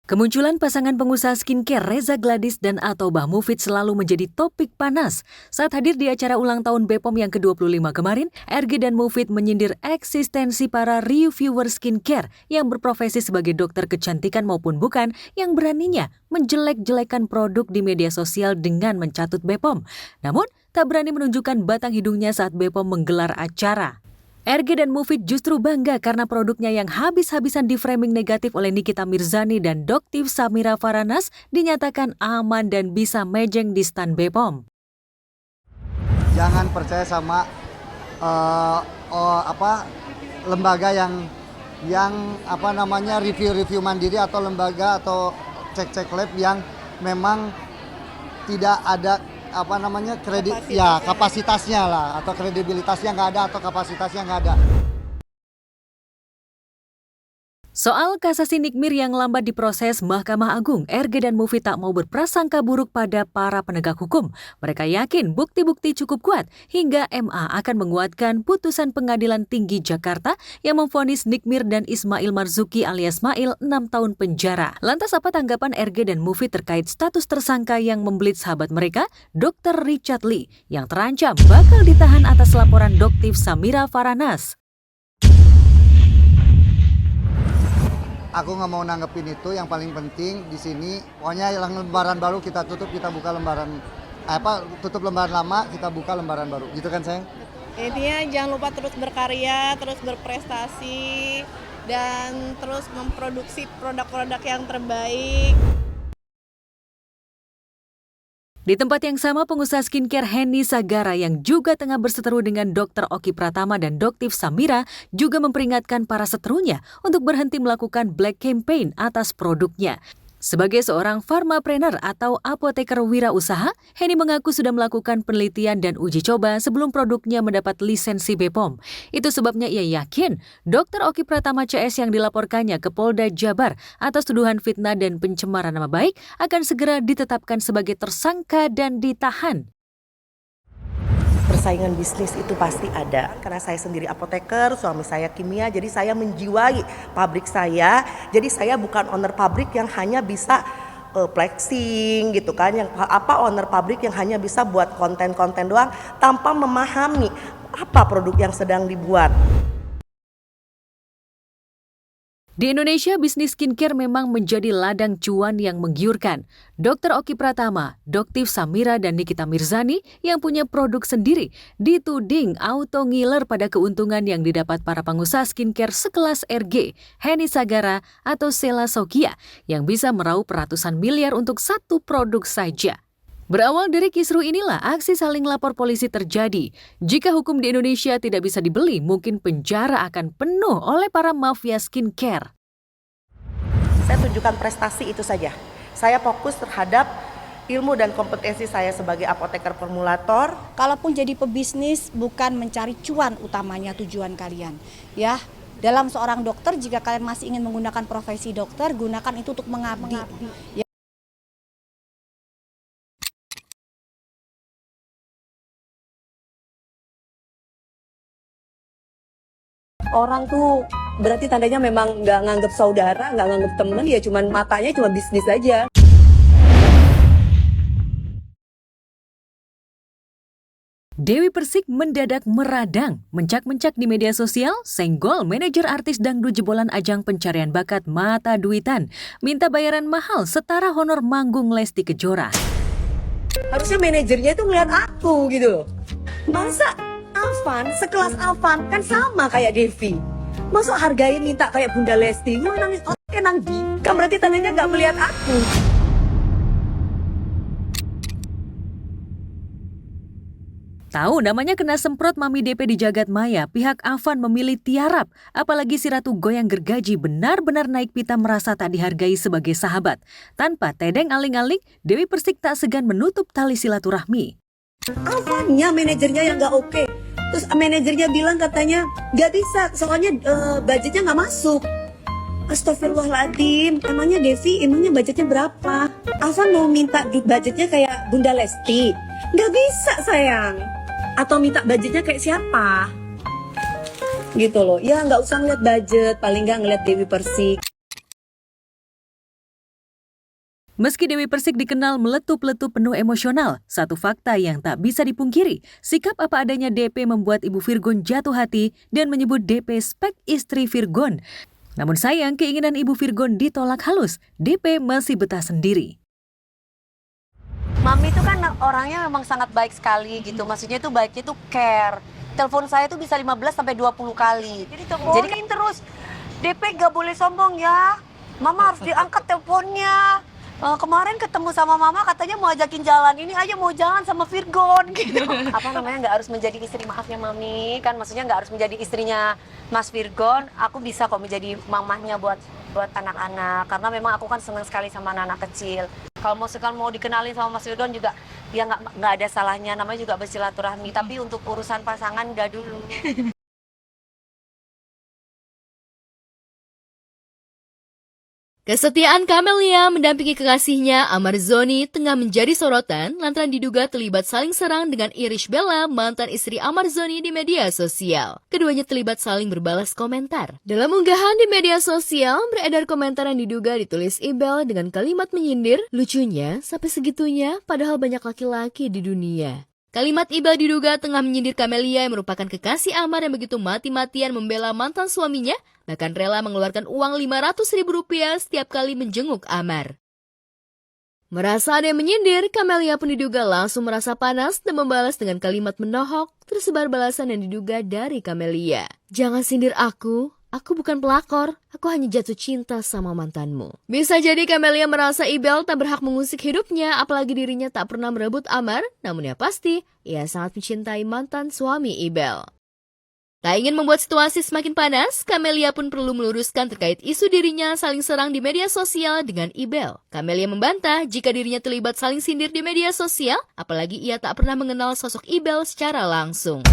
Kemunculan pasangan pengusaha skincare Reza Gladys dan Atobah Mufid selalu menjadi topik panas. Saat hadir di acara ulang tahun BPOM yang ke-25 kemarin, RG dan Mufid menyindir eksistensi para reviewer skincare yang berprofesi sebagai dokter kecantikan maupun bukan yang beraninya menjelek-jelekan produk di media sosial dengan mencatut BPOM. Namun, tak berani menunjukkan batang hidungnya saat BPOM menggelar acara. RG dan Mufid justru bangga karena produknya yang habis-habisan di-framing negatif oleh Nikita Mirzani dan Doktiv Samira Faranas dinyatakan aman dan bisa mejeng di stan BPOM. Jangan percaya sama lembaga yang review mandiri atau lembaga atau cek lab yang memang tidak ada kapasitasnya lah, atau kredibilitasnya nggak ada, atau kapasitasnya nggak ada. Soal kasasi Nikmir yang lambat diproses Mahkamah Agung, RG dan Mufid tak mau berprasangka buruk pada para penegak hukum. Mereka yakin bukti-bukti cukup kuat hingga MA akan menguatkan putusan Pengadilan Tinggi Jakarta yang memvonis Nikmir dan Ismail Marzuki alias Mail 6 tahun penjara. Lantas apa tanggapan RG dan Mufid terkait status tersangka yang membelit sahabat mereka, Dr. Richard Lee, yang terancam bakal ditahan atas laporan Doktiv Samira Faranas? Aku nggak mau nanggepin itu. Yang paling penting di sini, pokoknya yang lembaran baru kita tutup, kita buka lembaran tutup lembaran lama, kita buka lembaran baru. Gitu kan, sayang? Intinya jangan lupa terus berkarya, terus berprestasi, dan terus memproduksi produk-produk yang terbaik. Di tempat yang sama, pengusaha skincare Henny Sagara yang juga tengah berseteru dengan Dr. Oki Pratama dan Doktiv Samira juga memperingatkan para seterunya untuk berhenti melakukan black campaign atas produknya. Sebagai seorang pharmapreneur atau apoteker wirausaha, Henny mengaku sudah melakukan penelitian dan uji coba sebelum produknya mendapat lisensi BPOM. Itu sebabnya ia yakin Dr. Oki Pratama CS yang dilaporkannya ke Polda Jabar atas tuduhan fitnah dan pencemaran nama baik akan segera ditetapkan sebagai tersangka dan ditahan. Persaingan bisnis itu pasti ada. Karena saya sendiri apoteker, suami saya kimia, jadi saya menjiwai pabrik saya. Jadi saya bukan owner pabrik yang hanya bisa flexing gitu kan, yang owner pabrik yang hanya bisa buat konten-konten doang tanpa memahami apa produk yang sedang dibuat. Di Indonesia, bisnis skincare memang menjadi ladang cuan yang menggiurkan. Dr. Oki Pratama, Doktiv Samira, dan Nikita Mirzani yang punya produk sendiri dituding auto-ngiler pada keuntungan yang didapat para pengusaha skincare sekelas RG, Henny Sagara, atau Sela Sokia yang bisa meraup ratusan miliar untuk satu produk saja. Berawal dari kisruh inilah aksi saling lapor polisi terjadi. Jika hukum di Indonesia tidak bisa dibeli, mungkin penjara akan penuh oleh para mafia skincare. Saya tunjukkan prestasi itu saja. Saya fokus terhadap ilmu dan kompetensi saya sebagai apoteker formulator. Kalaupun jadi pebisnis, bukan mencari cuan utamanya tujuan kalian. Ya, dalam seorang dokter, jika kalian masih ingin menggunakan profesi dokter, gunakan itu untuk mengabdi. Ya. Orang tuh berarti tandanya memang nggak nganggep saudara, nggak nganggep temen, ya cuman matanya cuma bisnis aja. Dewi Persik mendadak meradang, mencak-mencak di media sosial, senggol manajer artis dangdut jebolan ajang pencarian bakat Mata Duitan, minta bayaran mahal setara honor manggung Lesti Kejora. Harusnya manajernya itu ngeliat aku gitu loh. Masa Avan, sekelas Avan kan sama kayak Devi. Masuk hargain minta kayak Bunda Lesti, gue nangis otaknya nang di. Kan berarti tandanya gak melihat aku. Tahu namanya kena semprot Mami DP di Jagat Maya, pihak Avan memilih tiarap. Apalagi si Ratu Goyang gergaji benar-benar naik pita merasa tak dihargai sebagai sahabat. Tanpa tedeng aling-aling, Dewi Persik tak segan menutup tali silaturahmi. Avannya manajernya yang gak oke. Terus manajernya bilang katanya gak bisa, soalnya budgetnya gak masuk. Astagfirullahaladzim, emangnya Devi, budgetnya berapa? Avan mau minta budgetnya kayak Bunda Lesti? Gak bisa sayang. Atau minta budgetnya kayak siapa? Gitu loh, ya gak usah ngeliat budget, paling gak ngeliat Dewi Persik. Meski Dewi Persik dikenal meletup-letup penuh emosional, satu fakta yang tak bisa dipungkiri, sikap apa adanya DP membuat Ibu Virgon jatuh hati dan menyebut DP spek istri Virgon. Namun sayang, keinginan Ibu Virgon ditolak halus. DP masih betah sendiri. Mami itu kan orangnya memang sangat baik sekali gitu. Maksudnya tuh baiknya tuh care. Telepon saya tuh bisa 15 sampai 20 kali. Jadi kan terus DP gak boleh sombong ya. Mama harus diangkat teleponnya. Kemarin ketemu sama mama katanya mau ajakin jalan, ini aja mau jalan sama Virgon gitu. Apa namanya, nggak harus menjadi istri, maafnya mami, kan maksudnya nggak harus menjadi istrinya Mas Virgon. Aku bisa kok menjadi mamahnya buat anak-anak, karena memang aku kan senang sekali sama anak-anak kecil. Kalau mau dikenalin sama Mas Virgon juga ya nggak ada salahnya, namanya juga bersilaturahmi. Tapi untuk urusan pasangan nggak dulu. Kesetiaan Camelia mendampingi kekasihnya Amar Zoni tengah menjadi sorotan lantaran diduga terlibat saling serang dengan Irish Bella, mantan istri Amar Zoni di media sosial. Keduanya terlibat saling berbalas komentar. Dalam unggahan di media sosial, beredar komentar yang diduga ditulis Ibel dengan kalimat menyindir, lucunya sampai segitunya padahal banyak laki-laki di dunia. Kalimat Ibel diduga tengah menyindir Camelia yang merupakan kekasih Amar yang begitu mati-matian membela mantan suaminya, bahkan rela mengeluarkan uang Rp500.000 setiap kali menjenguk Amar. Merasa ada yang menyindir, Camelia pun diduga langsung merasa panas dan membalas dengan kalimat menohok, tersebar balasan yang diduga dari Camelia. Jangan sindir aku bukan pelakor, aku hanya jatuh cinta sama mantanmu. Bisa jadi Camelia merasa Ibel tak berhak mengusik hidupnya, apalagi dirinya tak pernah merebut Amar, namun ya pasti, ia sangat mencintai mantan suami Ibel. Tak ingin membuat situasi semakin panas, Camelia pun perlu meluruskan terkait isu dirinya saling serang di media sosial dengan Ibel. Camelia membantah jika dirinya terlibat saling sindir di media sosial, apalagi ia tak pernah mengenal sosok Ibel secara langsung.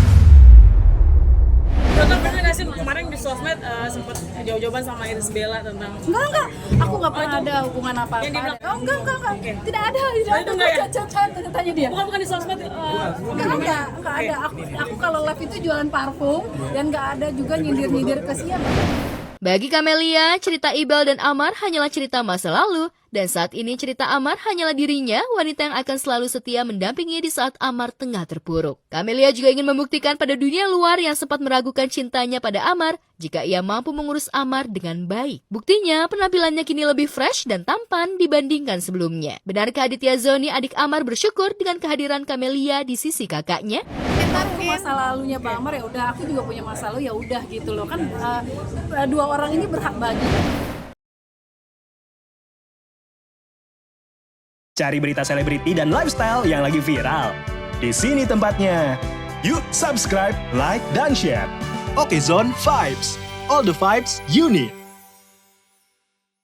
Dokter pernah nggak sih kemarin di sosmed sempat jawab-jawaban sama Irish Bella tentang Enggak, aku nggak pernah ada hubungan apa-apa. Yang dibilang, enggak. Oke. Tidak ada, itu enggak ya? Tanya dia. bukan di sosmed. Enggak ada. Aku kalau live itu jualan parfum dan nggak ada juga nyindir ke siapa. Bagi Camelia, cerita Ibel dan Amar hanyalah cerita masa lalu, dan saat ini cerita Amar hanyalah dirinya, wanita yang akan selalu setia mendampingi di saat Amar tengah terpuruk. Camelia juga ingin membuktikan pada dunia luar yang sempat meragukan cintanya pada Amar, jika ia mampu mengurus Amar dengan baik. Buktinya, penampilannya kini lebih fresh dan tampan dibandingkan sebelumnya. Benarkah Aditya Zoni, adik Amar, bersyukur dengan kehadiran Camelia di sisi kakaknya? Itu masa lalunya Bang Amar, ya udah, aku juga punya masa lalu, ya udah gitu loh kan. Dua orang ini berhak bagi. Cari berita selebriti dan lifestyle yang lagi viral. Di sini tempatnya. Yuk subscribe, like, dan share. Oke Zone Vibes. All the vibes you need.